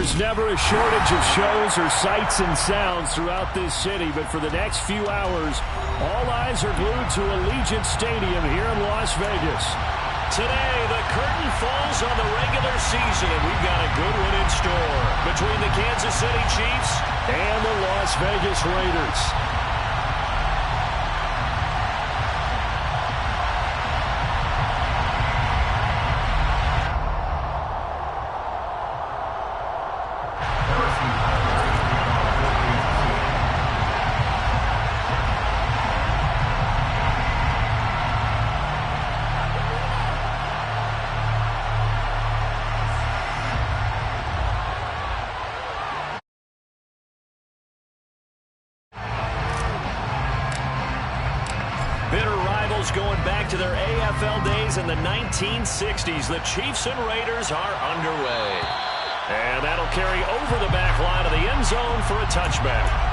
there's never a shortage of shows or sights and sounds throughout this city, but for the next few hours, all eyes are glued to Allegiant Stadium here in Las Vegas. Today, the curtain falls on the regular season, and we've got a good one in store between the Kansas City Chiefs and the Las Vegas Raiders. Going back to their AFL days in the 1960s, the Chiefs and Raiders are underway. And that'll carry over the back line of the end zone for a touchback.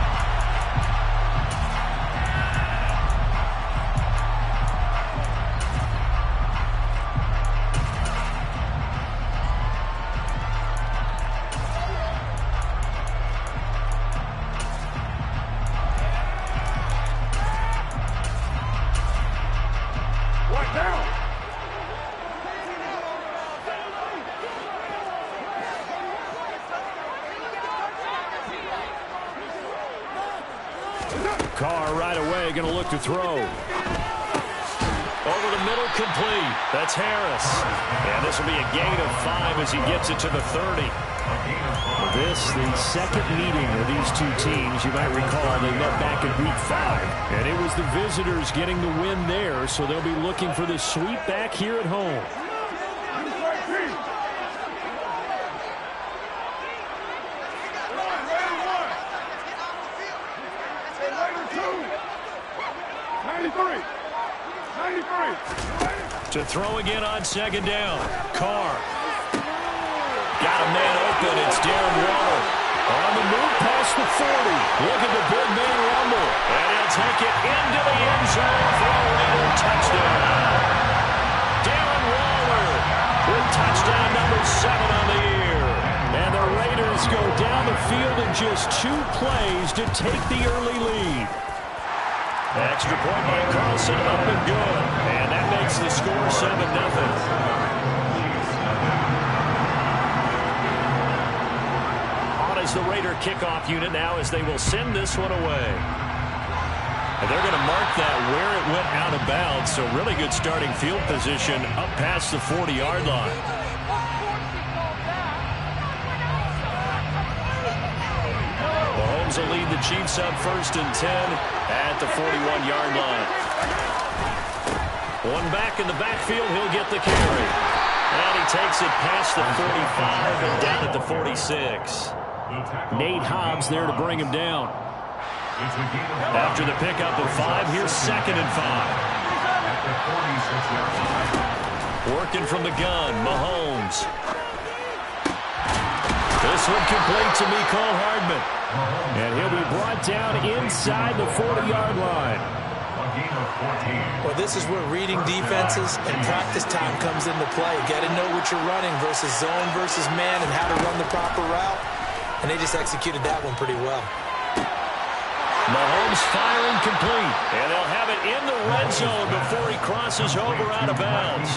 Carr right away going to look to throw. Over the middle, complete. That's Harris. And this will be a gain of 5 as he gets it to the 30. This, the second meeting of these two teams. You might recall they met back in week 5. And it was the visitors getting the win there, so they'll be looking for the sweep back here at home. To throw again on second down. Carr. Got a man open. It's Darren Waller. On the move past the 40. Look at the big man rumble. And he'll take it into the end zone for a Raider touchdown. Darren Waller with touchdown number 7 on the year. And the Raiders go down the field in just 2 plays to take the early lead. Extra point by Carlson, up and good. And that makes the score 7-0. On is the Raider kickoff unit now as they will send this one away. And they're going to mark that where it went out of bounds, so really good starting field position up past the 40-yard line. Mahomes will lead the Chiefs up 1st and 10 at the 41-yard line. One back in the backfield, he'll get the carry. And he takes it past the 45 and down at the 46. Nate Hobbs there to bring him down. After the pickup of 5, here's 2nd and 5. Working from the gun, Mahomes. This one complete to Mecole Hardman. And he'll be brought down inside the 40-yard line. Well, this is where reading defenses and practice time comes into play. You got to know what you're running versus zone versus man and how to run the proper route. And they just executed that one pretty well. Mahomes firing complete. And they'll have it in the red zone before he crosses over out of bounds.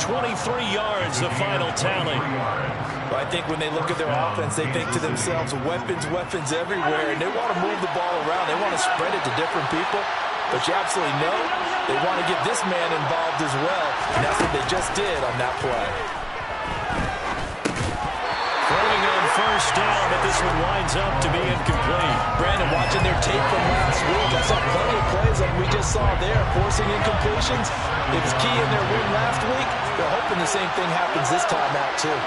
23 yards, the final tally. Well, I think when they look at their offense, they think to themselves, weapons, weapons everywhere. And they want to move the ball around. They want to spread it to different people. But you absolutely know they want to get this man involved as well. And that's what they just did on that play. Throwing on 1st down, but this one winds up to be incomplete. Brandon, watching their tape from last week, I saw plenty of plays like we just saw there, forcing incompletions. It was key in their win last week. They're hoping the same thing happens this time out, too.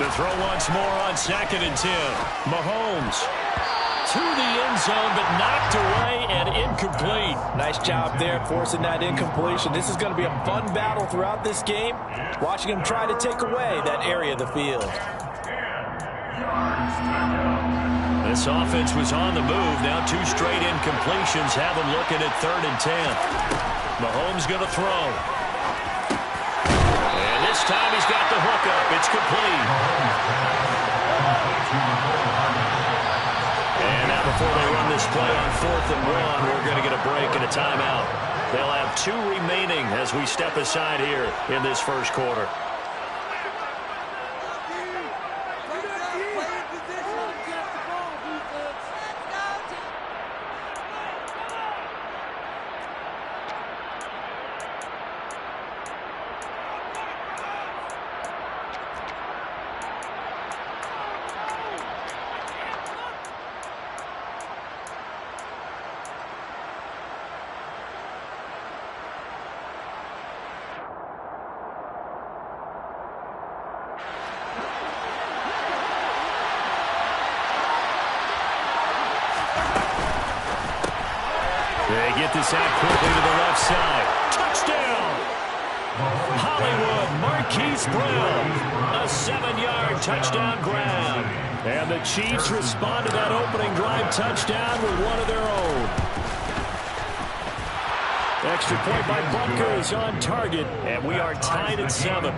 To throw once more on 2nd and 10. Mahomes to the end zone, but knocked away and incomplete. Nice job there forcing that incompletion. This is going to be a fun battle throughout this game, watching him try to take away that area of the field. This offense was on the move. Now 2 straight incompletions have them looking at 3rd and 10. Mahomes going to throw. And this time he's got the hook up. It's complete. And now before they run this play on 4th and 1, we're going to get a break and a timeout. They'll have 2 remaining as we step aside here in this first quarter. They get this out quickly to the left side. Touchdown! Hollywood, Marquise Brown. A 7-yard touchdown grab. And the Chiefs respond to that opening drive touchdown with one of their own. Extra point by Butker is on target, and we are tied at 7.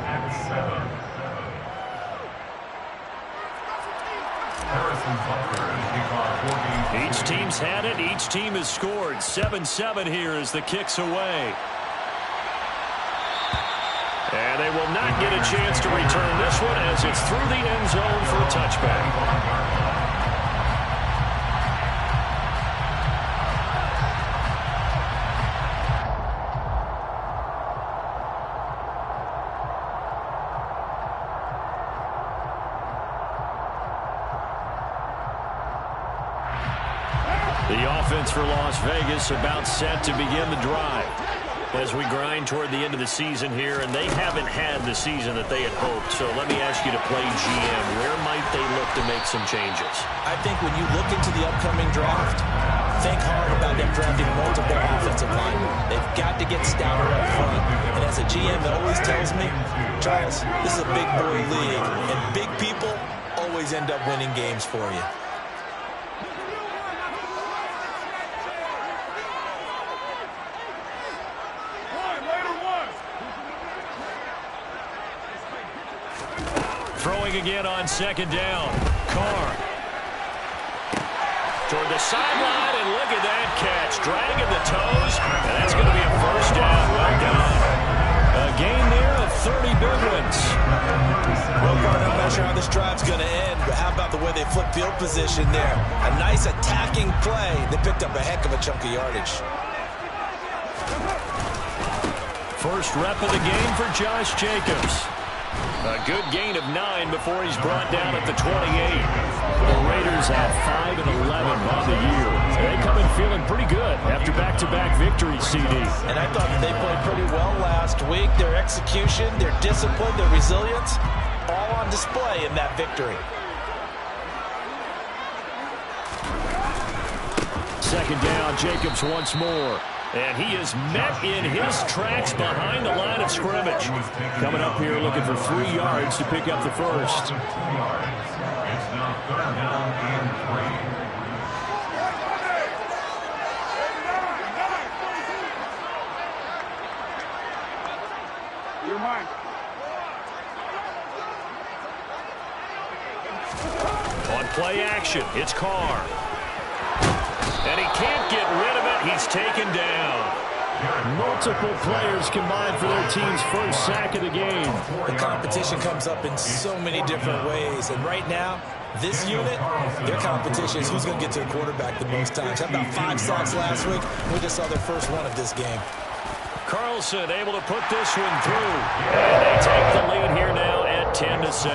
Each team's had it. Each team has scored. 7-7 here as the kick's away. And they will not get a chance to return this one as it's through the end zone for a touchback. The offense for Las Vegas about set to begin the drive. As we grind toward the end of the season here, and they haven't had the season that they had hoped. So let me ask you to play GM. Where might they look to make some changes? I think when you look into the upcoming draft, think hard about them drafting multiple offensive linemen. They've got to get stouter up front. And as a GM that always tells me, Charles, this is a big boy league, and big people always end up winning games for you. Throwing again on 2nd down. Carr. Toward the sideline, and look at that catch. Dragging the toes, and that's going to be a first down. Well done. A gain there of 30 big ones. Well, partner, I'm not sure how this drive's going to end, but how about the way they flip field position there? A nice attacking play. They picked up a heck of a chunk of yardage. First rep of the game for Josh Jacobs. A good gain of 9 before he's brought down at the 28. The Raiders have 5 and 11 on the year. They come in feeling pretty good after back-to-back victories, CD. And I thought that they played pretty well last week. Their execution, their discipline, their resilience, all on display in that victory. 2nd down, Jacobs once more. And he is met in his tracks behind the line of scrimmage. Coming up here looking for 3 yards to pick up the first. It's now 3rd down and 3. You're mine. On play action, it's Carr. And he can't get rid of it. He's taken down. Multiple players combined for their team's first sack of the game. The competition comes up in so many different ways. And right now, this unit, their competition is who's going to get to the quarterback the most times. How about 5 sacks last week? We just saw their first one of this game. Carlson able to put this one through. And they take the lead here now at 10-7. So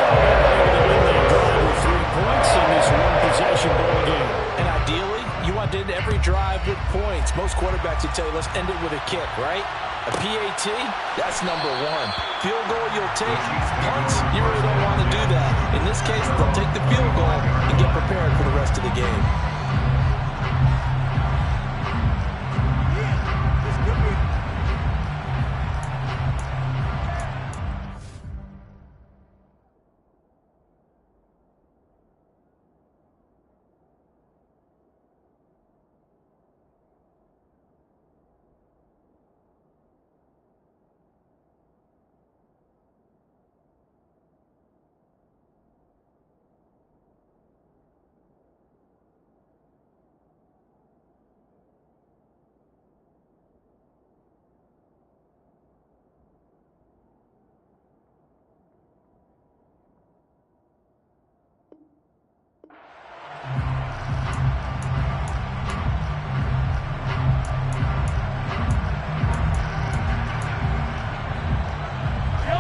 they're able to win that drive with 3 points in this one-possession ball game. And ideally, you want to end every drive with points. Most quarterbacks would tell you, let's end it with a kick, right? A PAT, that's number 1. Field goal you'll take. Punts, you really don't want to do that. In this case, they'll take the field goal and get prepared for the rest of the game.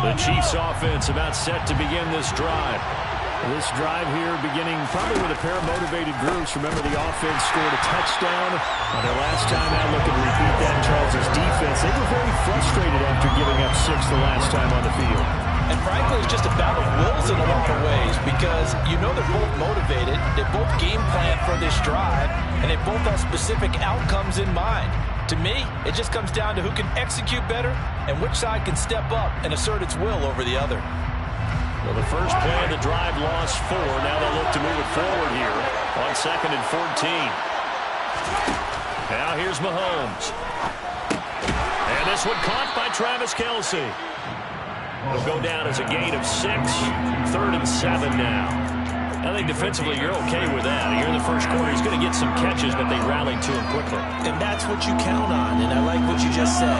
The Chiefs offense about set to begin this drive. This drive here beginning probably with a pair of motivated groups. Remember, the offense scored a touchdown on their last time out. Looking to repeat that. Charles' defense, they were very frustrated after giving up 6 the last time on the field. And frankly, it's just a battle of wills in a lot of ways because you know they're both motivated. They both game plan for this drive, and they both have specific outcomes in mind. To me, it just comes down to who can execute better and which side can step up and assert its will over the other. Well, the first play of the drive lost 4. Now they'll look to move it forward here on 2nd and 14. Now here's Mahomes. And this one caught by Travis Kelce. It'll go down as a gain of 6. 3rd and 7 now. I think defensively you're okay with that. Here in the first quarter, he's going to get some catches, but they rallied to him quickly. And that's what you count on, and I like what you just said.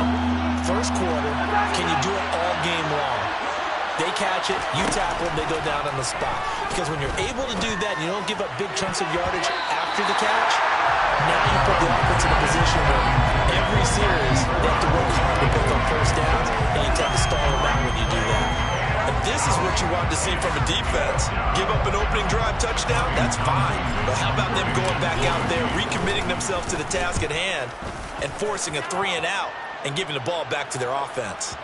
First quarter, can you do it all game long? They catch it, you tackle them, they go down on the spot. Because when you're able to do that and you don't give up big chunks of yardage after the catch, now you put the offense in a position where every series they have to work hard to pick up first downs, and you tend to stall them out when you do that. And this is what you want to see from a defense. Give up an opening drive touchdown, that's fine. But how about them going back out there, recommitting themselves to the task at hand, and forcing a 3-and-out, and giving the ball back to their offense?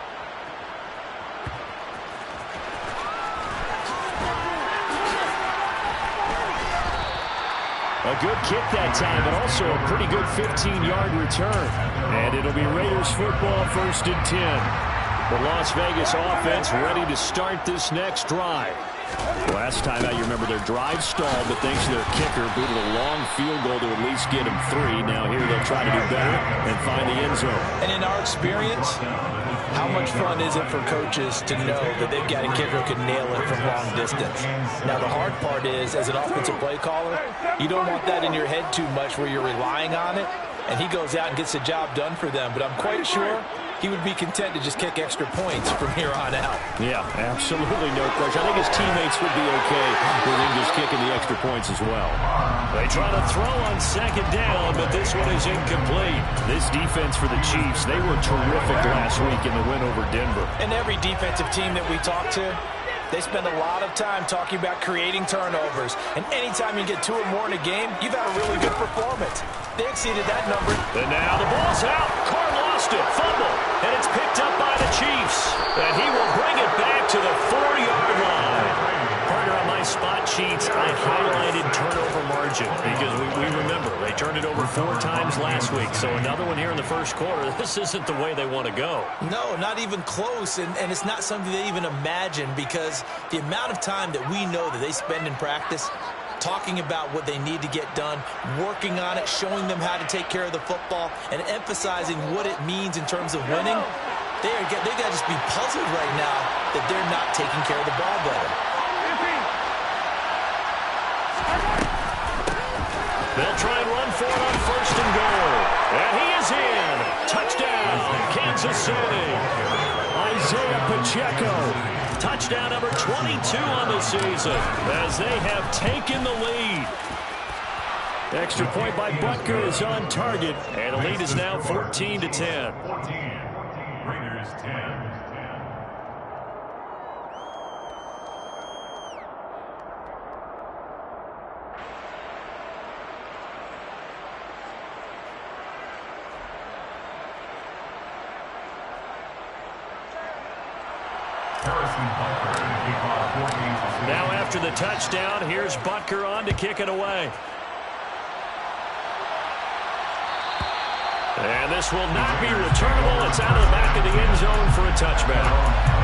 A good kick that time, but also a pretty good 15-yard return. And it'll be Raiders football, 1st and 10. The Las Vegas offense ready to start this next drive. Last time out, you remember their drive stalled, but thanks to their kicker, booted a long field goal to at least get them 3. Now here they'll try to do better and find the end zone. And in our experience, how much fun is it for coaches to know that they've got a kicker who can nail it from long distance? Now, the hard part is, as an offensive play caller, you don't want that in your head too much where you're relying on it, and he goes out and gets the job done for them. But I'm quite sure he would be content to just kick extra points from here on out. Yeah, absolutely no question. I think his teammates would be okay with him just kicking the extra points as well. They try to throw on 2nd down, but this one is incomplete. This defense for the Chiefs, they were terrific last week in the win over Denver. And every defensive team that we talk to, they spend a lot of time talking about creating turnovers. And anytime you get 2 or more in a game, you've had a really good performance. They exceeded that number. And now the ball's out. Carr lost it. Fumble. And it's picked up by the Chiefs. And he will bring it back to the 4-yard line. Partner, on my spot sheets, I highlighted turnover margin because we remember they turned it over 4 times last week. So another one here in the first quarter. This isn't the way they want to go. No, not even close. And it's not something they even imagine because the amount of time that we know that they spend in practice talking about what they need to get done, working on it, showing them how to take care of the football, and emphasizing what it means in terms of winning. They got to just be puzzled right now that they're not taking care of the ball better. They'll try and run for it on 1st and goal. And he is in. Touchdown, Kansas City. Isaiah Pacheco. Touchdown number 22 on the season as they have taken the lead. Extra point by Butker is on target. And the lead is now 14-10. 14. Raiders 10. Now after the touchdown, here's Butker on to kick it away. And this will not be returnable. It's out of the back of the end zone for a touchback.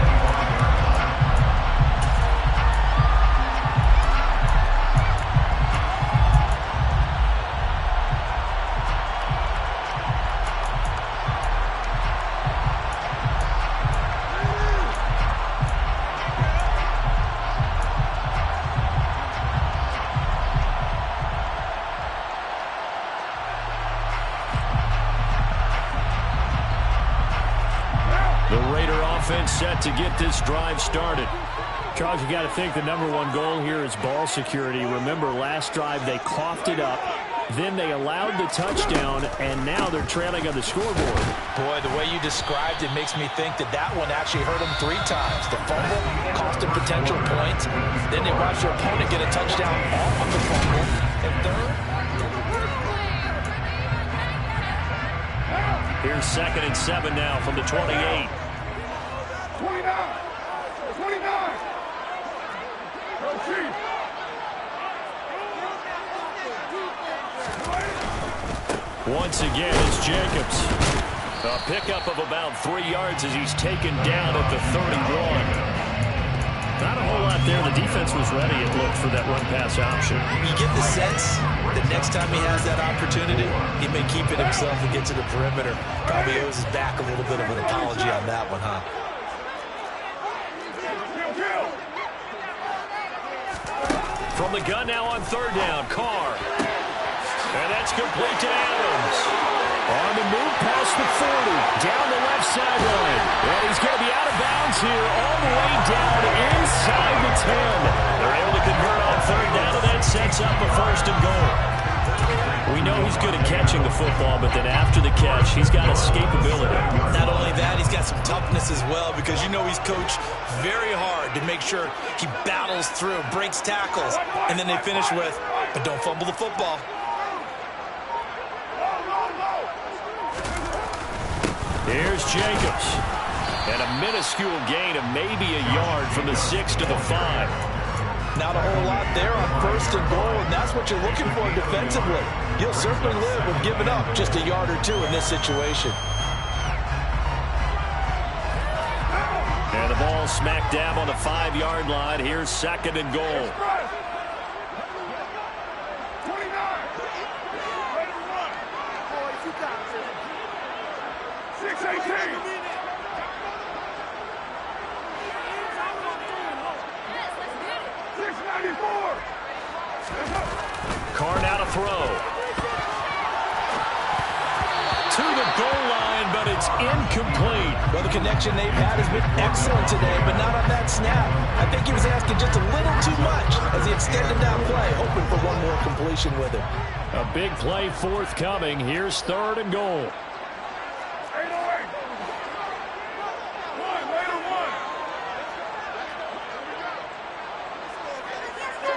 Set to get this drive started. Charles, you got to think the #1 goal here is ball security. Remember, last drive they coughed it up. then they allowed the touchdown, and now they're trailing on the scoreboard. Boy, the way you described it makes me think that that one actually hurt them 3 times. The fumble cost them potential points. Then they watched their opponent get a touchdown off of the fumble. And third, here's 2nd and 7 now from the 28. 29. Once again, it's Jacobs. A pickup of about 3 yards as he's taken down at the 31. Not a whole lot there. The defense was ready, it looked, for that run-pass option. you get the sense that next time he has that opportunity, he may keep it himself and get to the perimeter. Probably owes his back a little bit of an apology on that one, huh? From the gun now on 3rd down, Carr. And that's complete to Adams. On the move past the 40, down the left sideline. And he's going to be out of bounds here, all the way down inside the 10. They're able to convert on 3rd down, and that sets up a 1st and goal. We know he's good at catching the football, but then after the catch, he's got escapability. Not only that, he's got some toughness as well, because you know he's coached very hard to make sure he battles through, breaks tackles, and then they finish with, but don't fumble the football. Here's Jacobs. And a minuscule gain of maybe a yard from the 6 to the 5. Not a whole lot there on 1st and goal, and that's what you're looking for defensively. You'll certainly live with giving up just a yard or 2 in this situation. And the ball smack dab on the 5-yard line. Here's 2nd and goal. 6-18. Carr now to throw. To the goal line, but it's incomplete. Well, the connection they've had has been excellent today, but not on that snap. I think he was asking just a little too much as he extended that play, hoping for one more completion with it. A big play forthcoming. Here's 3rd and goal. 808. Later one.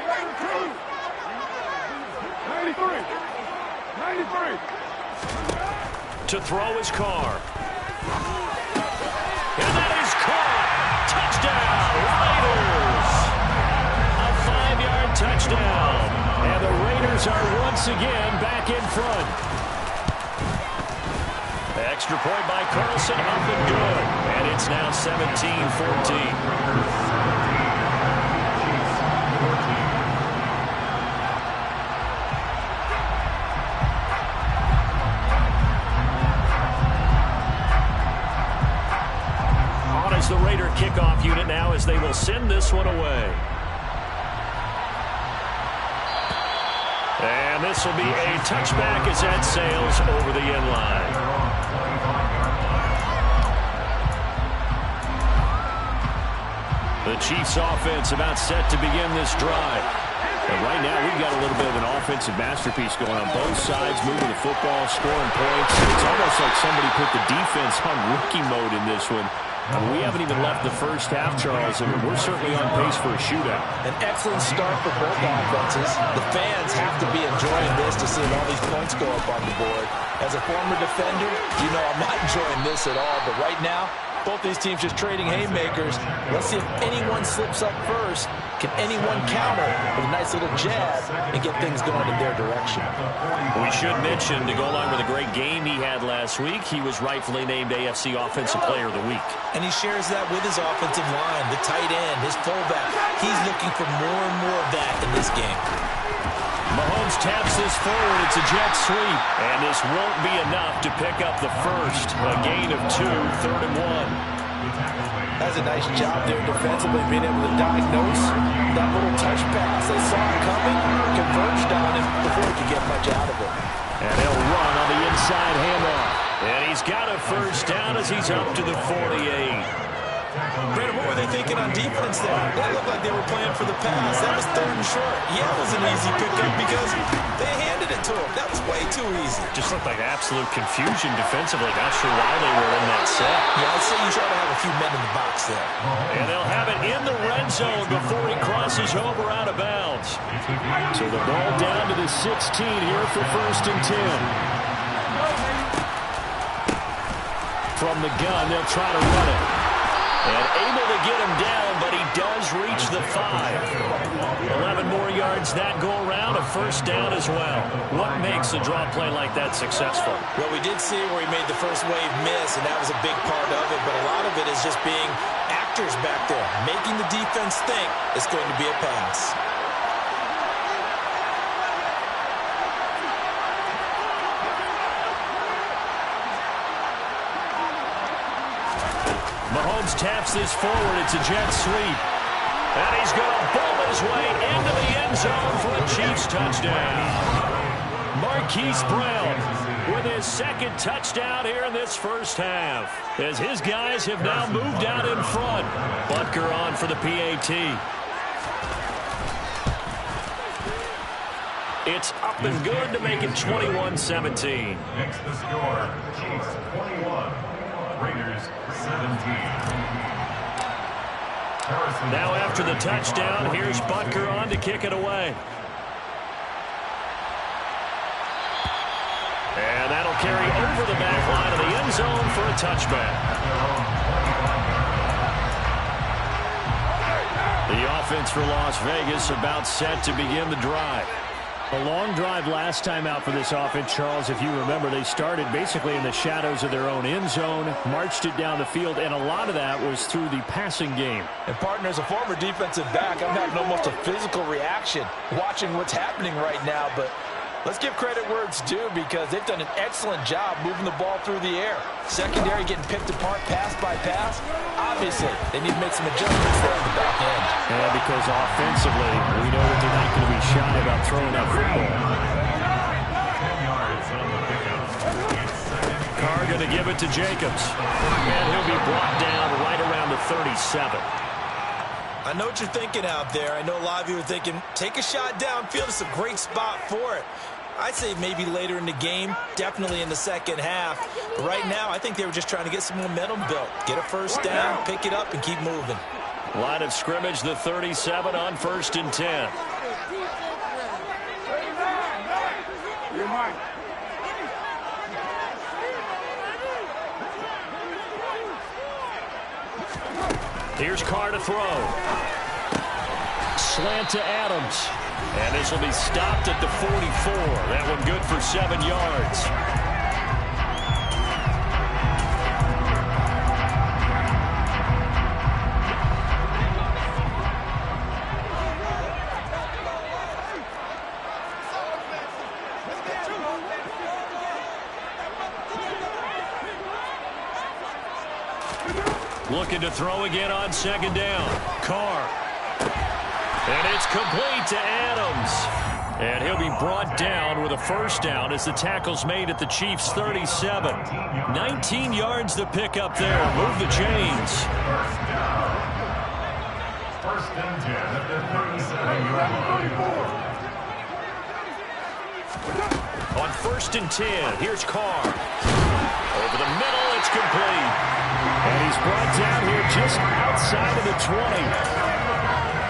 Later 2. 93. To throw is Carr. And that is caught. Touchdown, Raiders. A 5-yard touchdown. And the Raiders are once again back in front. Extra point by Carlson, up and good. And it's now 17-14. The Raider kickoff unit now as they will send this one away. And this will be a touchback as that sails over the end line. The Chiefs offense about set to begin this drive. And right now we've got a little bit of an offensive masterpiece going on both sides, moving the football, scoring points. It's almost like somebody put the defense on rookie mode in this one. We haven't even left the first half, Charles, and we're certainly on pace for a shootout. An excellent start for both offenses. The fans have to be enjoying this to see all these points go up on the board. As a former defender, you know I'm not enjoying this at all, but right now, both these teams just trading haymakers. Let's see if anyone slips up first. Can anyone counter with a nice little jab and get things going in their direction? We should mention, to go along with a great game he had last week, he was rightfully named AFC Offensive Player of the Week. And he shares that with his offensive line, the tight end, his fullback. He's looking for more and more of that in this game. Mahomes taps this forward. It's a jet sweep. And this won't be enough to pick up the first. A gain of 2, 3rd and 1. That's a nice job there defensively, being able to diagnose that little touch pass. They saw it coming, converged on him before he could get much out of it. And he'll run on the inside handoff. And he's got a first down as he's up to the 48. Brandon, what were they thinking on defense there? That looked like they were playing for the pass. That was 3rd and short. Yeah, it was an easy pickup because they handed it to him. That was way too easy. Just looked like absolute confusion defensively. Not sure why they were in that set. Yeah, I'd say you try to have a few men in the box there. And they'll have it in the red zone before he crosses over out of bounds. So the ball down to the 16 here for 1st and 10. From the gun, they'll try to run it. And able to get him down, but he does reach the 5. 11 more yards that go around, a 1st down as well. What makes a draw play like that successful? Well, we did see where he made the first wave miss, and that was a big part of it, but a lot of it is just being actors back there, making the defense think it's going to be a pass. Mahomes taps this forward. It's a jet sweep. And he's going to bowl his way into the end zone for a Chiefs touchdown. Marquise Brown with his 2nd touchdown here in this 1st half, as his guys have now moved out in front. Butker on for the PAT. It's up and good to make it 21-17. Next the score, Chiefs 21, Raiders 17. Now after the touchdown, here's Butker on to kick it away. And that'll carry over the back line of the end zone for a touchback. The offense for Las Vegas about set to begin the drive. A long drive last time out for this offense, Charles. If you remember, they started basically in the shadows of their own end zone, marched it down the field, and a lot of that was through the passing game. And, partner, as a former defensive back, I'm having almost a physical reaction watching what's happening right now. But let's give credit where it's due, because they've done an excellent job moving the ball through the air. Secondary getting picked apart pass by pass. Obviously, they need to make some adjustments there on the back end. And because offensively, we know that they're not going to be shy about throwing that football. 10 yards on the pickup. Carr going to give it to Jacobs. And he'll be brought down right around the 37. I know what you're thinking out there. I know a lot of you are thinking, take a shot downfield. It's a great spot for it. I'd say maybe later in the game, definitely in the 2nd half. But right now, I think they were just trying to get some momentum built. Get a 1st down, pick it up, and keep moving. Line of scrimmage, the 37 on 1st and 10. You're mine. Here's Carr to throw. Slant to Adams. And this will be stopped at the 44. That one good for 7 yards. Looking to throw again on 2nd down. Carr. And it's complete to Adams. And he'll be brought down with a 1st down as the tackle's made at the Chiefs' 37. 19 yards to pick up there. Move the chains. 1st and 10 at the 37-yard line. On 1st and 10, here's Carr. Over the middle, it's complete. And he's brought down here just outside of the 20.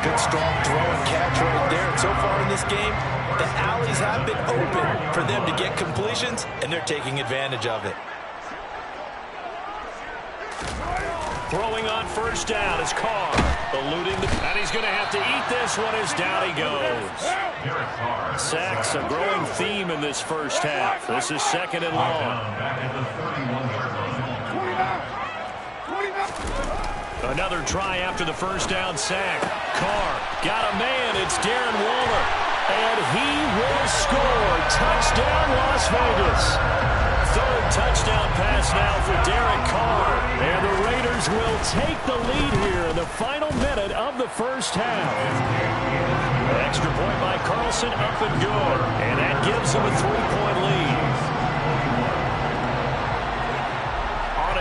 Good, strong throw and catch right there. And so far in this game, the alleys have been open for them to get completions, and they're taking advantage of it. Throwing on 1st down is Carr. Eluding the... And he's going to have to eat this one as down he goes. Sacks, a growing theme in this 1st half. This is 2nd and long. Another try after the 1st down sack. Carr got a man. It's Darren Waller. And he will score. Touchdown, Las Vegas. 3rd touchdown pass now for Derek Carr. And the Raiders will take the lead here in the final minute of the 1st half. Extra point by Carlson, up and good. And that gives them a 3-point lead.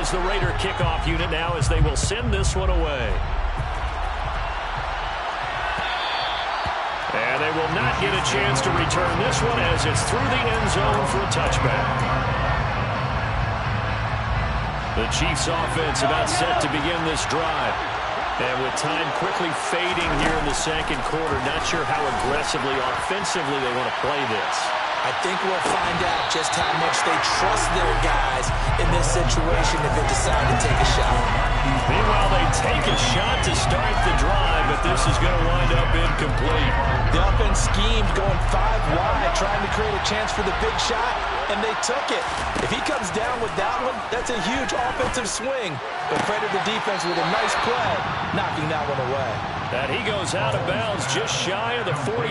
is the Raider kickoff unit now as they will send this one away. And they will not get a chance to return this one as it's through the end zone for a touchback. The Chiefs offense about set to begin this drive. And with time quickly fading here in the second quarter, not sure how aggressively, offensively they want to play this. I think we'll find out just how much they trust their guys in this situation if they decide to take a shot. Meanwhile, they take a shot to start the drive, but this is going to wind up incomplete. The offense schemed going 5 wide, trying to create a chance for the big shot, and they took it. If he comes down with that one, that's a huge offensive swing. But credit the defense with a nice play, knocking that one away. And he goes out of bounds just shy of the 45.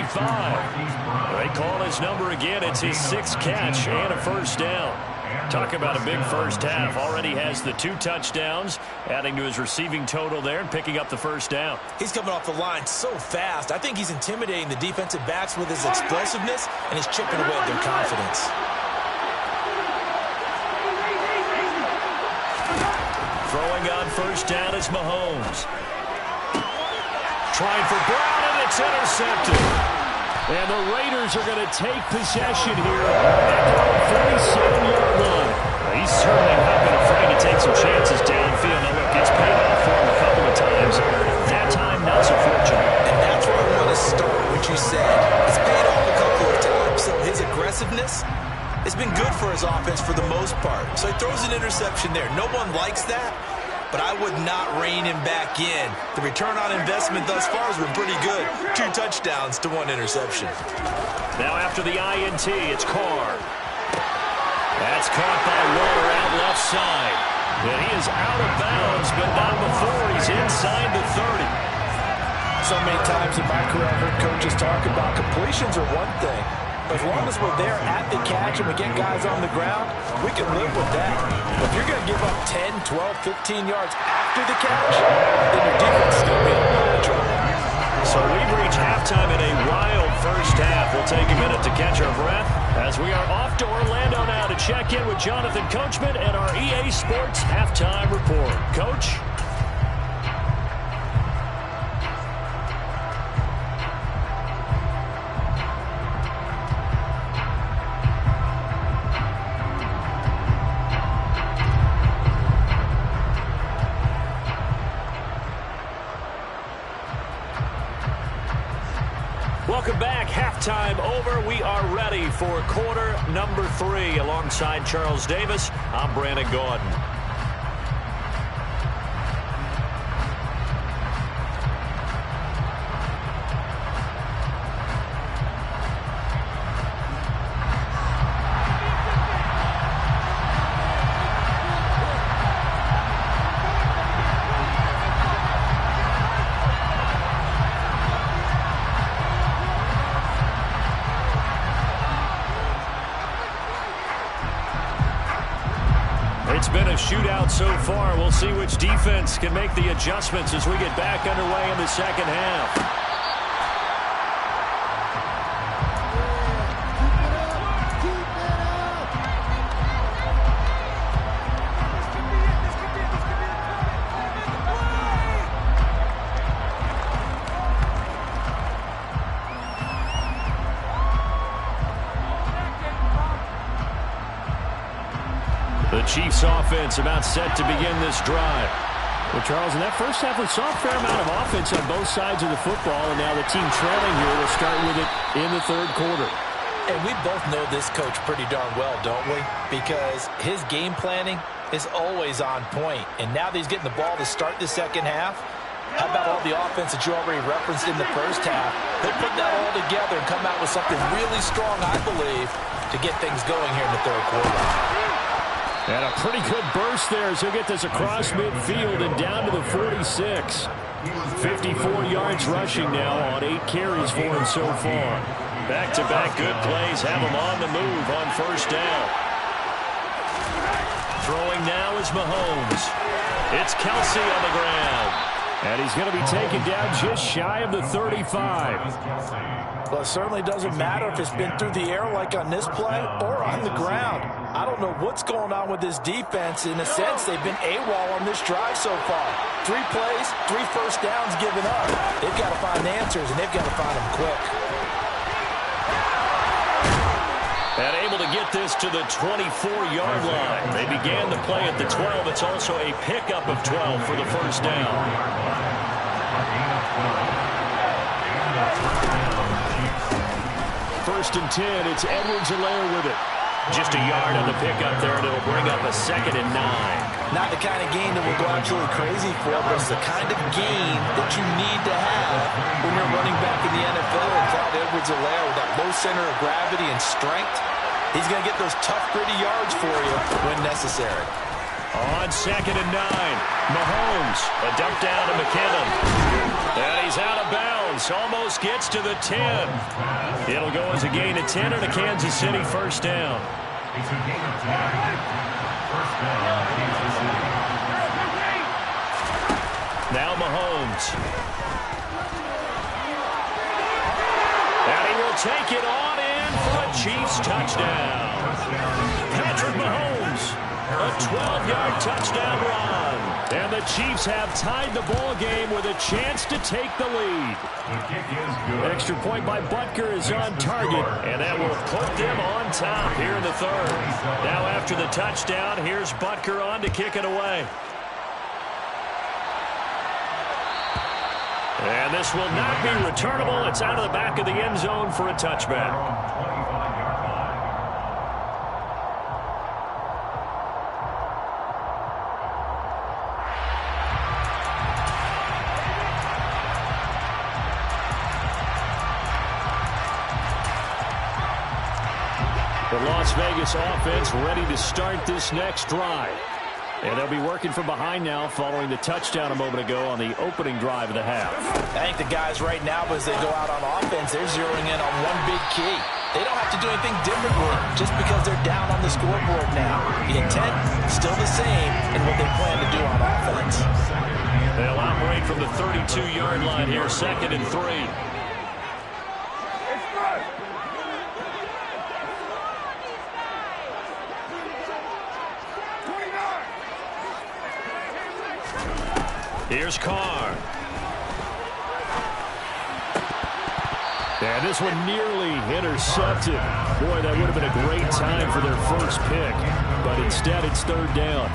They call his number again. It's his 6th catch and a first down. Talk about a big first half. Already has the 2 touchdowns, adding to his receiving total there and picking up the first down. He's coming off the line so fast. I think he's intimidating the defensive backs with his explosiveness, and he's chipping away at their confidence. Throwing on first down is Mahomes. Trying for Brown, and it's intercepted. And the Raiders are going to take possession here at their 47-yard line. He's certainly not been afraid to take some chances downfield. Now, look, it's paid off for him a couple of times. That time, not so fortunate. And that's where I want to start, what you said. It's paid off a couple of times. So his aggressiveness, it's been good for his offense for the most part. So he throws an interception there. No one likes that, but I would not rein him back in. The return on investment thus far has been pretty good. 2 touchdowns to 1 interception. Now after the INT, it's Carr. That's caught by Waller out left side. And he is out of bounds, but not before he's inside the 30. So many times in my career, I've heard coaches talk about completions are one thing. As long as we're there at the catch and we get guys on the ground, we can live with that. But if you're going to give up 10, 12, 15 yards after the catch, then your defense is going to be in a lot of trouble. So we've reached halftime in a wild first half. We'll take a minute to catch our breath as we are off to Orlando now to check in with Jonathan Coachman and our EA Sports Halftime Report. Coach? Welcome back. Halftime over. We are ready for quarter number 3. Alongside Charles Davis, I'm Brandon Gordon. It's been a shootout so far. We'll see which defense can make the adjustments as we get back underway in the second half. The Chiefs offense about set to begin this drive. Well, Charles, in that first half, we saw a fair amount of offense on both sides of the football, and now the team trailing here will start with it in the third quarter. And we both know this coach pretty darn well, don't we? Because his game planning is always on point. And now that he's getting the ball to start the second half, how about all the offense that you already referenced in the first half? He'll put that all together and come out with something really strong, I believe, to get things going here in the third quarter. And a pretty good burst there as he'll get this across midfield and down to the 46. 54 yards rushing now on 8 carries for him so far. Back-to-back good plays have him on the move on first down. Throwing now is Mahomes. It's Kelsey on the ground. And he's going to be taken down just shy of the 35. Well, it certainly doesn't matter if it's been through the air like on this play or on the ground. I don't know what's going on with this defense. In a sense, they've been AWOL on this drive so far. 3 plays, 3 first downs given up. They've got to find answers, and they've got to find them quick. And able to get this to the 24-yard line. They began the play at the 12. It's also a pickup of 12 for the first down. First and 10, it's Edwards-Helaire with it. Just a yard on the pickup there, and it'll bring up a 2nd and 9. Not the kind of game that will go absolutely crazy for, but it's the kind of game that you need to have when you're running back in the NFL. And Clyde Edwards-Helaire with that low center of gravity and strength, he's going to get those tough, gritty yards for you when necessary. On 2nd and 9, Mahomes, a dump down to McKinnon. And he's out of bounds, almost gets to the 10. It'll go as a gain of 10 and a Kansas City first down. It's a gain of 10. First down, Kansas City. Now Mahomes. And he will take it on in for a Chiefs touchdown. Patrick Mahomes, a 12-yard touchdown run. And the Chiefs have tied the ball game with a chance to take the lead. The kick is good. Extra point by Butker is on target. And that will put them on top here in the third. Now after the touchdown, here's Butker on to kick it away. And this will not be returnable. It's out of the back of the end zone for a touchback. The Las Vegas offense ready to start this next drive. And they'll be working from behind now following the touchdown a moment ago on the opening drive of the half. I think the guys right now, as they go out on offense, they're zeroing in on one big key. They don't have to do anything differently just because they're down on the scoreboard now. The intent still the same in what they plan to do on offense. They'll operate from the 32-yard line here, 2nd and 3. Here's Carr. And this one nearly intercepted. Boy, that would have been a great time for their first pick. But instead, it's 3rd down.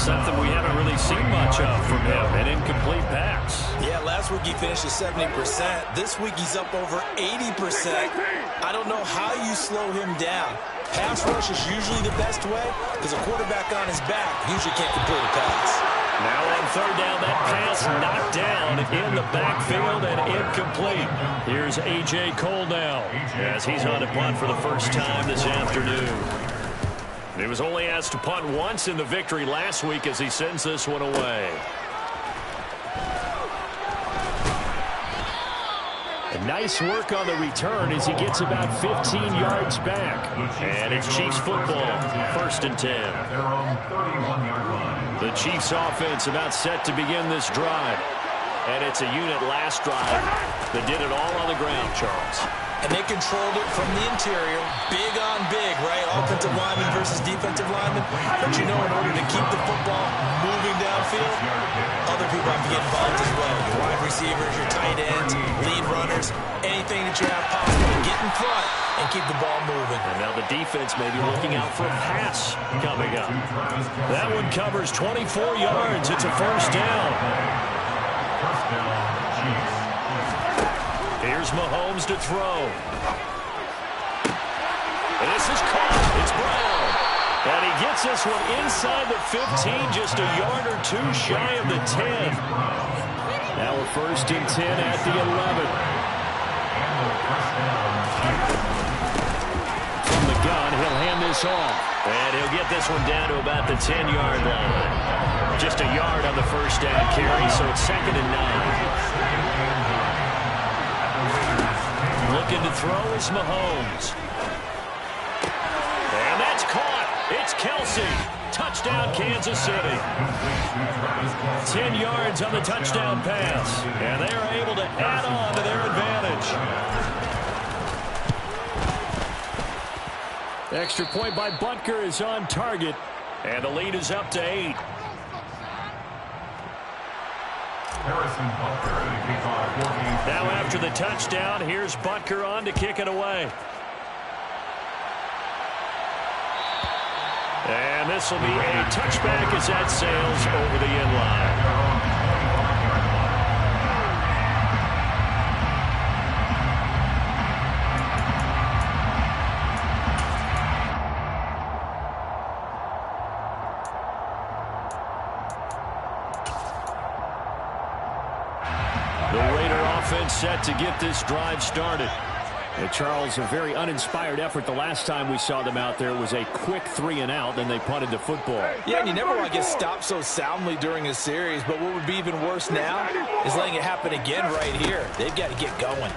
Something we haven't really seen much of from him, an incomplete pass. Yeah, last week he finished at 70%. This week he's up over 80%. I don't know how you slow him down. Pass rush is usually the best way because a quarterback on his back usually can't complete a pass. Now on 3rd down, that pass knocked down in the backfield and incomplete. Here's A.J. Cole now as he's on to punt for the first time this afternoon. He was only asked to punt once in the victory last week as he sends this one away. Nice work on the return as he gets about 15 yards back. And it's Chiefs football, 1st and 10. The Chiefs offense about set to begin this drive. And it's a unit last drive that did it all on the ground, Charles. And they controlled it from the interior, big on big, right? Offensive lineman versus defensive lineman. But you know, in order to keep the football moving downfield, other people have to get involved as well. Your wide receivers, your tight ends, lead runners, anything that you have possible to get in front and keep the ball moving. And now the defense may be looking out for a pass coming up. That one covers 24 yards. It's a first down. First down, Chiefs. Here's Mahomes to throw. And this is caught. It's Brown. And he gets this one inside the 15, just a yard or two shy of the 10. Now a 1st and 10 at the 11. From the gun, he'll hand this off. And he'll get this one down to about the 10-yard line. Just a yard on the first down carry, so it's 2nd and 9. Looking to throw is Mahomes. And that's caught. It's Kelsey. Touchdown, Kansas City. 10 yards on the touchdown pass. And they are able to add on to their advantage. Extra point by Butker is on target. And the lead is up to 8. Now after the touchdown, here's Butker on to kick it away. And this will be a touchback as that sails over the end line. Set to get this drive started. Charles, a very uninspired effort the last time we saw them out there. It was a quick 3-and-out, then they punted the football. Yeah, and you never want to get stopped so soundly during a series, but what would be even worse now is letting it happen again right here. They've got to get going.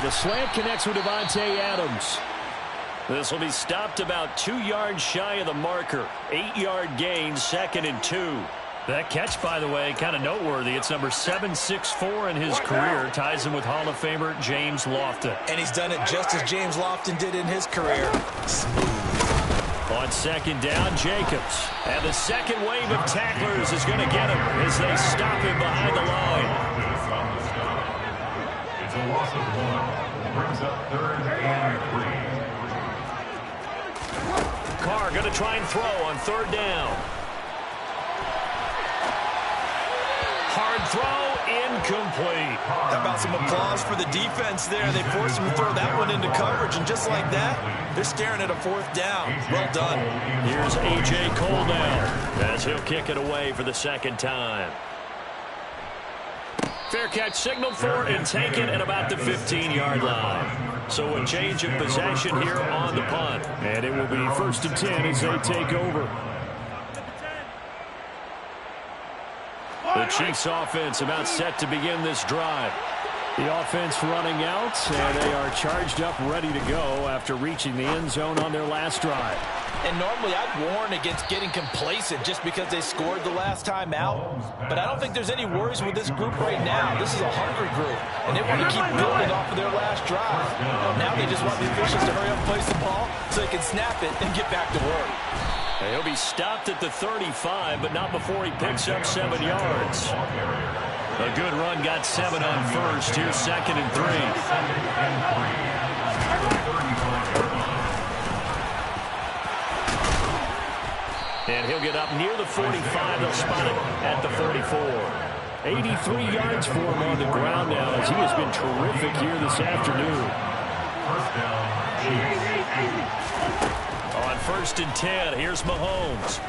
The slant connects with Devontae Adams. This will be stopped about 2 yards shy of the marker. 8-yard gain, 2nd and 2. That catch, by the way, kind of noteworthy. It's number 764 in his career. Ties him with Hall of Famer James Lofton. And he's done it just as James Lofton did in his career. Smooth. On 2nd down, Jacobs. And the second wave of tacklers is going to get him as they stop him behind the line. It's a loss of 1. Brings up 3rd and 3. Carr going to try and throw on 3rd down. Hard throw, incomplete. How about some applause for the defense there? They forced him to throw that one into coverage, and just like that, they're staring at a 4th down. Well done. Here's A.J. Cole now as he'll kick it away for the 2nd time. Fair catch signaled for and taken at about the 15-yard line. So a change of possession here on the punt. And it will be 1st and 10 as they take over. The Chiefs offense about set to begin this drive. The offense running out, and they are charged up, ready to go after reaching the end zone on their last drive. And normally I'd warn against getting complacent just because they scored the last time out. But I don't think there's any worries with this group right now. This is a hungry group, and they want to keep building off of their last drive. Now they just want the officials to hurry up and place the ball so they can snap it and get back to work. He'll be stopped at the 35, but not before he picks up 7 yards. A good run got 7 on 1st. Here's 2nd and 3. And he'll get up near the 45. They'll spot it at the 44. 83 yards for him on the ground now as he has been terrific here this afternoon. On 1st and 10, here's Mahomes.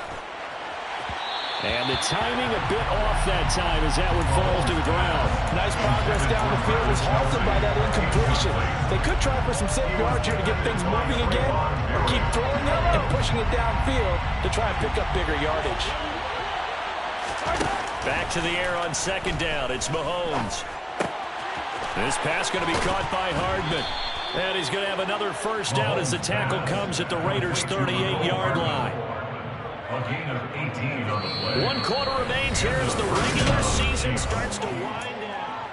And the timing a bit off that time as that one falls to the ground. Nice progress down the field was halted by that incompletion. They could try for some safe yards here to get things moving again, or keep throwing it and pushing it downfield to try and pick up bigger yardage. Back to the air on 2nd down. It's Mahomes. This pass going to be caught by Hardman. And he's going to have another 1st down as the tackle comes at the Raiders' 38-yard line. A gain of 18 on the play. 1 quarter remains here as the regular season starts to wind down.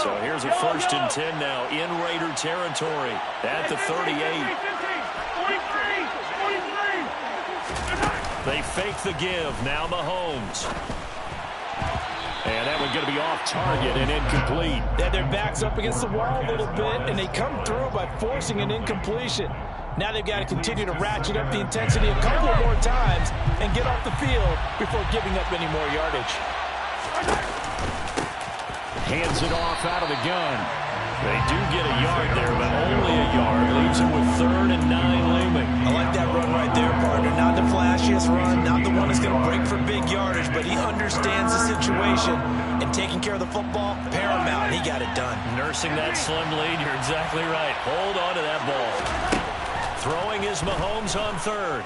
So here's a 1st and 10 now in Raider territory at the 38. They fake the give. Now Mahomes. And that one's going to be off target and incomplete. Yeah, their back's up against the wall a little bit, and they come through by forcing an incompletion. Now they've got to continue to ratchet up the intensity a couple more times and get off the field before giving up any more yardage. Hands it off out of the gun. They do get a yard there, but only a yard. Leaves it with 3rd and 9 looming. I like that run right there, partner. Not the flashiest run, not the one that's going to break for big yardage, but he understands the situation, and taking care of the football, paramount. He got it done. Nursing that slim lead, you're exactly right. Hold on to that ball. Throwing is Mahomes on 3rd.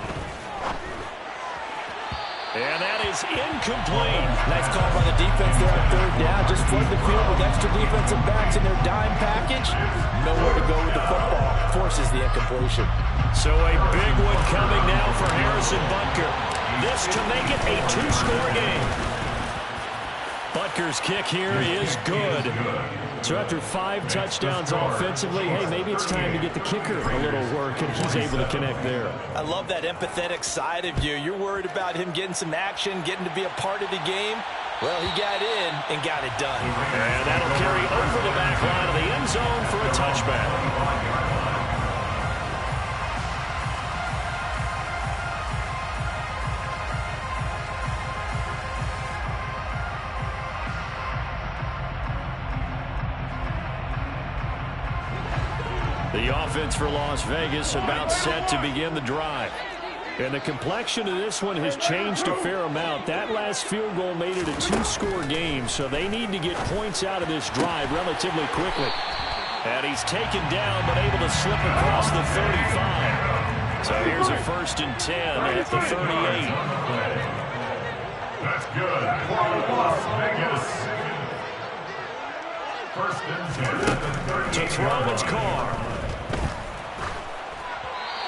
And that is incomplete. Nice call by the defense there on 3rd down. Just flood the field with extra defensive backs in their dime package. Nowhere to go with the football. Forces the incompletion. So a big one coming now for Harrison Butker. This to make it a 2-score game. Butker's kick here is good. So after 5 touchdowns offensively, hey, maybe it's time to get the kicker a little work, and he's able to connect there. I love that empathetic side of you. You're worried about him getting some action, getting to be a part of the game. Well, he got in and got it done. And that'll carry over the back line of the end zone for a touchback. The offense for Las Vegas about set to begin the drive. And the complexion of this one has changed a fair amount. That last field goal made it a 2-score game, so they need to get points out of this drive relatively quickly. And he's taken down but able to slip across the 35. So here's a 1st and 10 at the 38. That's good. Las Vegas. 1st and 10 at the 38. To throw its Carr.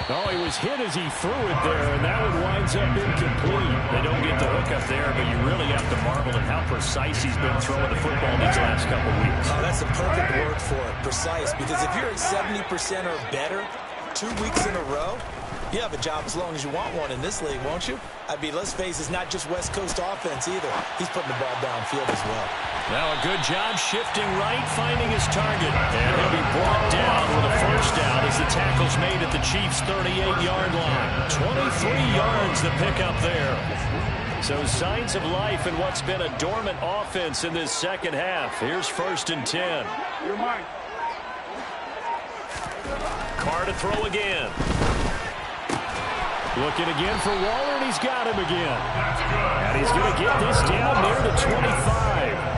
Oh, he was hit as he threw it there, and that one winds up incomplete. They don't get the hook up there, but you really have to marvel at how precise he's been throwing the football these last couple weeks. Oh, that's the perfect word for it, precise, because if you're at 70% or better 2 weeks in a row, you have a job as long as you want one in this league, won't you? I mean, let's face it, it's not just West Coast offense either. He's putting the ball downfield as well. Now a good job shifting right, finding his target. And he'll be brought down with a 1st down as the tackle's made at the Chiefs' 38-yard line. 23 yards the pickup there. So signs of life in what's been a dormant offense in this second half. Here's 1st and 10. You're mine. Carr to throw again. Looking again for Waller, and he's got him again. And he's going to get this down near the 25.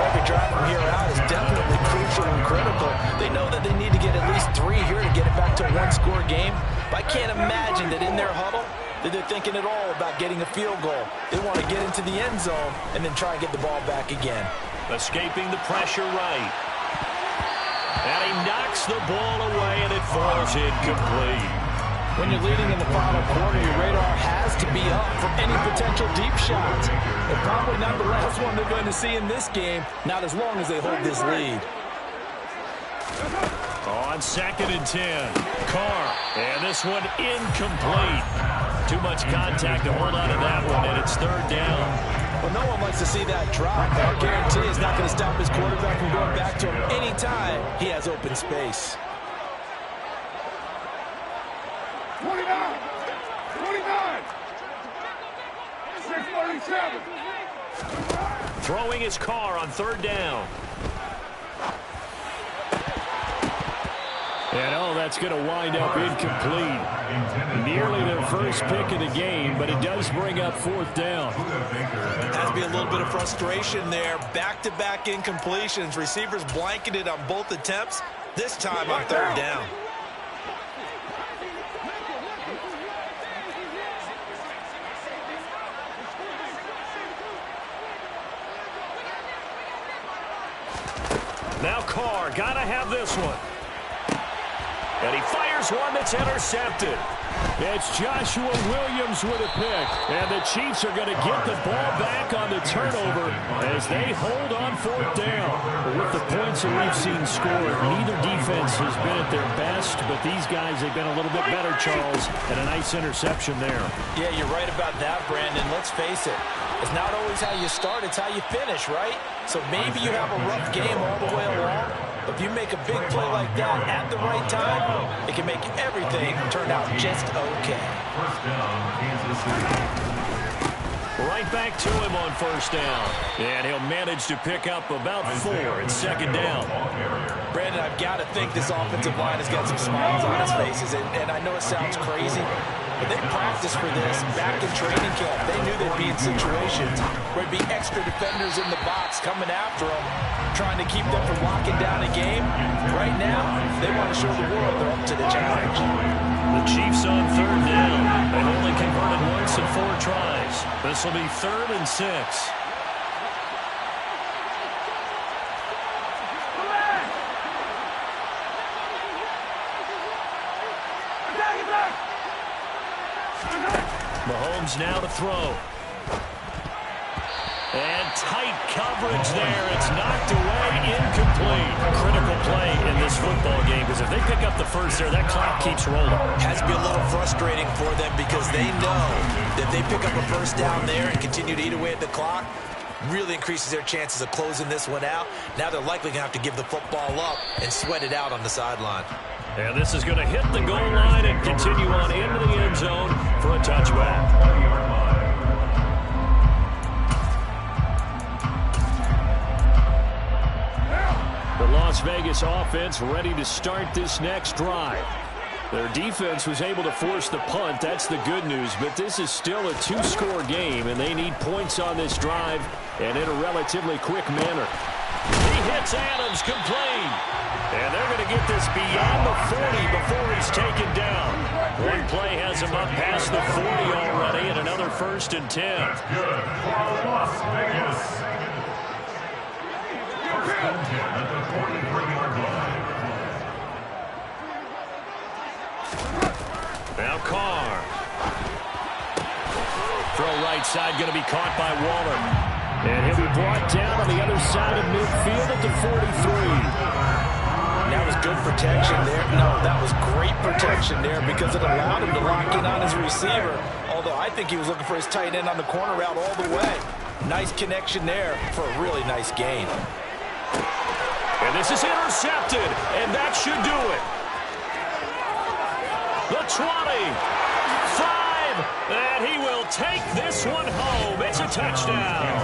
Every drive from here out is definitely crucial and critical. They know that they need to get at least 3 here to get it back to a 1-score game. But I can't imagine that in their huddle that they're thinking at all about getting a field goal. They want to get into the end zone and then try and get the ball back again. Escaping the pressure right. And he knocks the ball away, and it falls incomplete. When you're leading in the final quarter, your radar has to be up for any potential deep shots. And probably not the last one they're going to see in this game, not as long as they hold this lead. On 2nd and 10, Carr, and this one incomplete. Too much contact to hold on to that one, and it's 3rd down. Well, no one likes to see that drop. I guarantee it's not going to stop his quarterback from going back to him anytime he has open space. 29. 29. 647. Throwing his Carr on 3rd down. And oh, that's going to wind up incomplete. Nearly their first pick of the game, but it does bring up 4th down. Has to be a little bit of frustration there. Back-to-back incompletions. Receivers blanketed on both attempts, this time on 3rd down. Now Carr, gotta have this one. And he fires one that's intercepted. It's Joshua Williams with a pick. And the Chiefs are going to get the ball back on the turnover as they hold on 4th down. With the points that we've seen scored, neither defense has been at their best, but these guys have been a little bit better, Charles, and a nice interception there. Yeah, you're right about that, Brandon. Let's face it. It's not always how you start, it's how you finish, right? So maybe you have a rough game all the way along, but if you make a big play like that at the right time, it can make everything turn out just okay. 1st down, Kansas City. Right back to him on 1st down. And he'll manage to pick up about 4 at 2nd down. Brandon, I've got to think this offensive line has got some smiles on its faces, and I know it sounds crazy, but they practiced for this back in training camp. They knew they'd be in situations where there'd be extra defenders in the box coming after them, trying to keep them from locking down a game. Right now, they want to show the world they're up to the challenge. The Chiefs on 3rd down. They've only converted once in 4 tries. This will be 3rd and 6. Mahomes now to throw. And tight coverage there. It's knocked away, incomplete. Critical play in this football game because if they pick up the first there, that clock keeps rolling. Has to be a little frustrating for them because they know that they pick up a first down there and continue to eat away at the clock, really increases their chances of closing this one out. Now they're likely going to have to give the football up and sweat it out on the sideline. And this is going to hit the goal line and continue on into the end zone for a touchback. The Las Vegas offense ready to start this next drive. Their defense was able to force the punt. That's the good news. But this is still a two-score game, and they need points on this drive and in a relatively quick manner. He hits Adams complete. And they're going to get this beyond the 40 before he's taken down. One play has him up past the 40 already, and another 1st and 10. That's good for Las Vegas. 1st and 10 at the 43-yard line. Now Carr. Throw right side going to be caught by Waller. And he'll be brought down on the other side of midfield at the 43. That was good protection there. No, that was great protection there because it allowed him to lock in on his receiver. Although I think he was looking for his tight end on the corner route all the way. Nice connection there for a really nice gain. And this is intercepted, and that should do it. The 20, 5, and he will take this one home. It's a touchdown.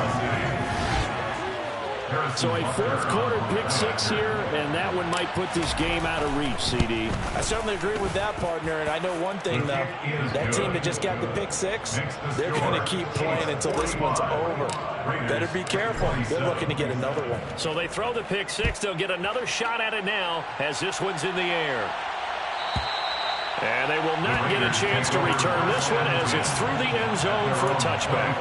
So a fourth-quarter pick-6 here, and that one might put this game out of reach, CD. I certainly agree with that, partner, and I know one thing, though. That team that just got the pick-6, they're going to keep playing until this one's over. Better be careful. They're looking to get another one. So they throw the pick-6. They'll get another shot at it now as this one's in the air. And they will not get a chance to return this one as it's through the end zone for a touchback.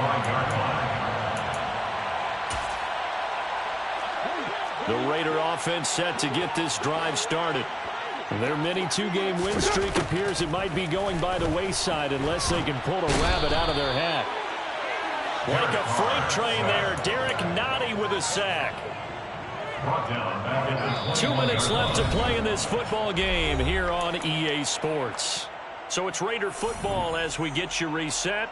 The Raider offense set to get this drive started. Their mini two-game win streak appears it might be going by the wayside unless they can pull a rabbit out of their hat. Like a freight train there, Derek Nottie with a sack. 2 minutes left to play in this football game here on EA Sports. So it's Raider football as we get you reset.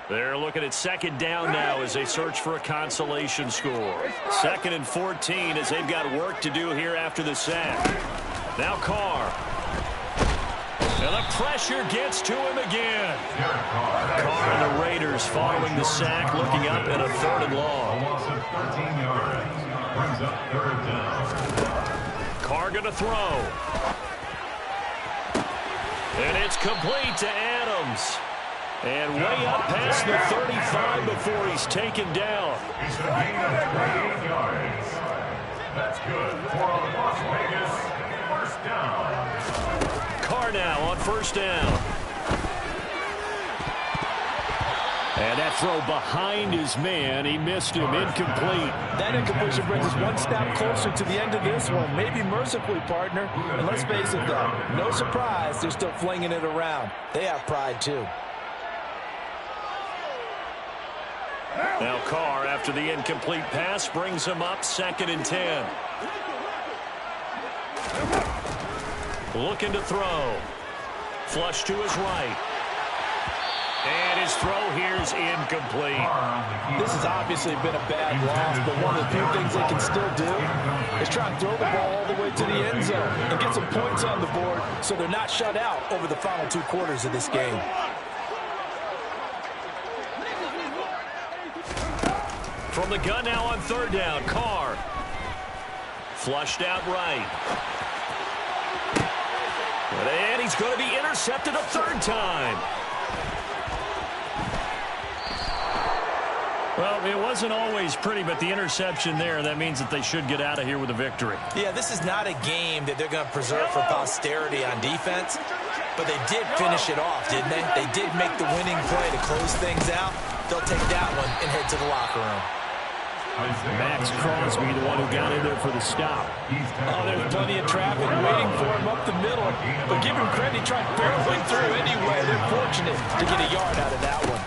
They're looking at 2nd down now as they search for a consolation score. 2nd and 14 as they've got work to do here after the sack. Now Carr. And the pressure gets to him again. Carr and the Raiders following the sack, looking up at a 3rd and long. A loss of 13 yards. Brings up 3rd down. Carr going to throw. And it's complete to Adams. And way up past the 35 before he's taken down. He's a gain of 28 yards. That's good for Las Vegas. 1st down. Carr now on 1st down. And that throw behind his man. He missed him. Incomplete. That incompletion brings us one step closer to the end of this one. Maybe mercifully, partner. And let's face it, though. No surprise, they're still flinging it around. They have pride, too. Now Carr, after the incomplete pass, brings him up 2nd and 10. Looking to throw. Flush to his right. And his throw here's incomplete. This has obviously been a bad loss, but one of the few things they can still do is try and throw the ball all the way to the end zone and get some points on the board so they're not shut out over the final 2 quarters of this game. From the gun now on 3rd down, Carr. Flushed out right. And he's going to be intercepted a 3rd time. Well, it wasn't always pretty, but the interception there, that means that they should get out of here with a victory. Yeah, this is not a game that they're going to preserve for posterity on defense, but they did finish it off, didn't they? They did make the winning play to close things out. They'll take that one and head to the locker room. Max Crosby, the one who got in there for the stop. Oh, there's plenty of traffic waiting for him up the middle. But give him credit, he tried barreling through anyway. They're fortunate to get a yard out of that one.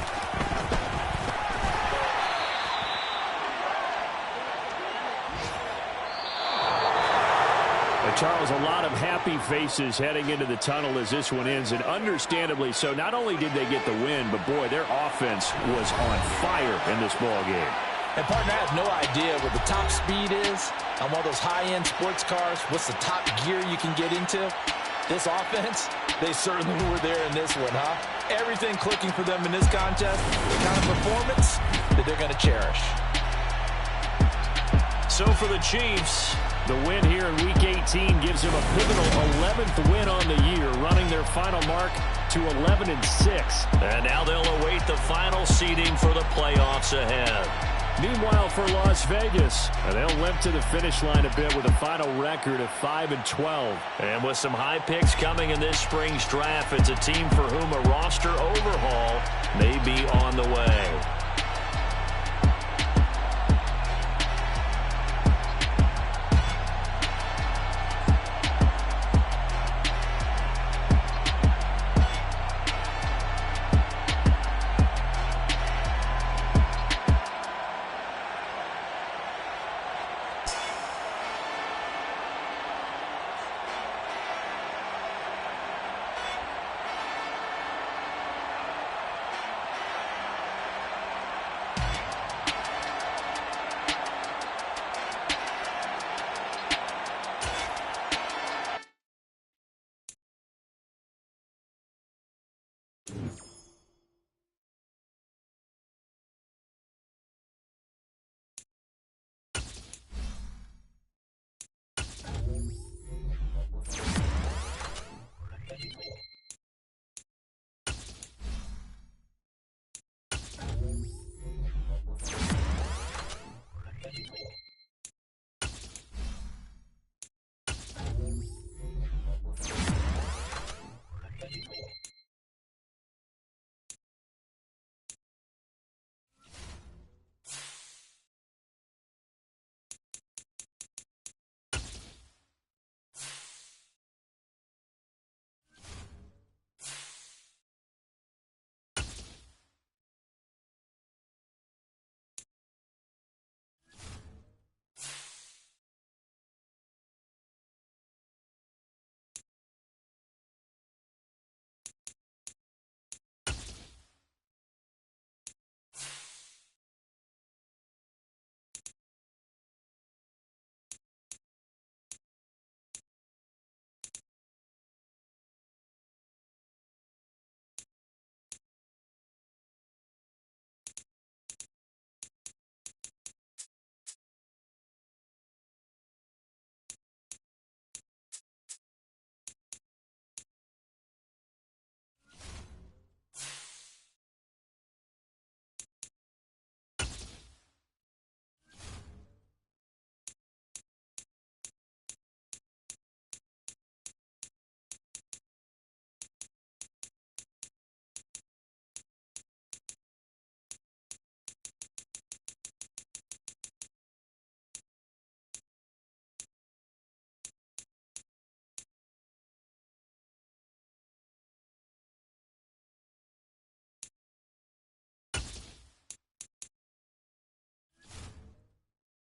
some happy faces heading into the tunnel as this one ends, and understandably so. Not only did they get the win, but boy, their offense was on fire in this ball game. And partner, I have no idea what the top speed is on one of those high-end sports cars. What's the top gear you can get into? This offense, they certainly were there in this one, huh? Everything clicking for them in this contest, the kind of performance that they're going to cherish. So for the Chiefs, the win here in Week 18 gives them a pivotal 11th win on the year, running their final mark to 11-6. And now they'll await the final seeding for the playoffs ahead. Meanwhile, for Las Vegas, they'll limp to the finish line a bit with a final record of 5-12. And with some high picks coming in this spring's draft, it's a team for whom a roster overhaul may be on the way.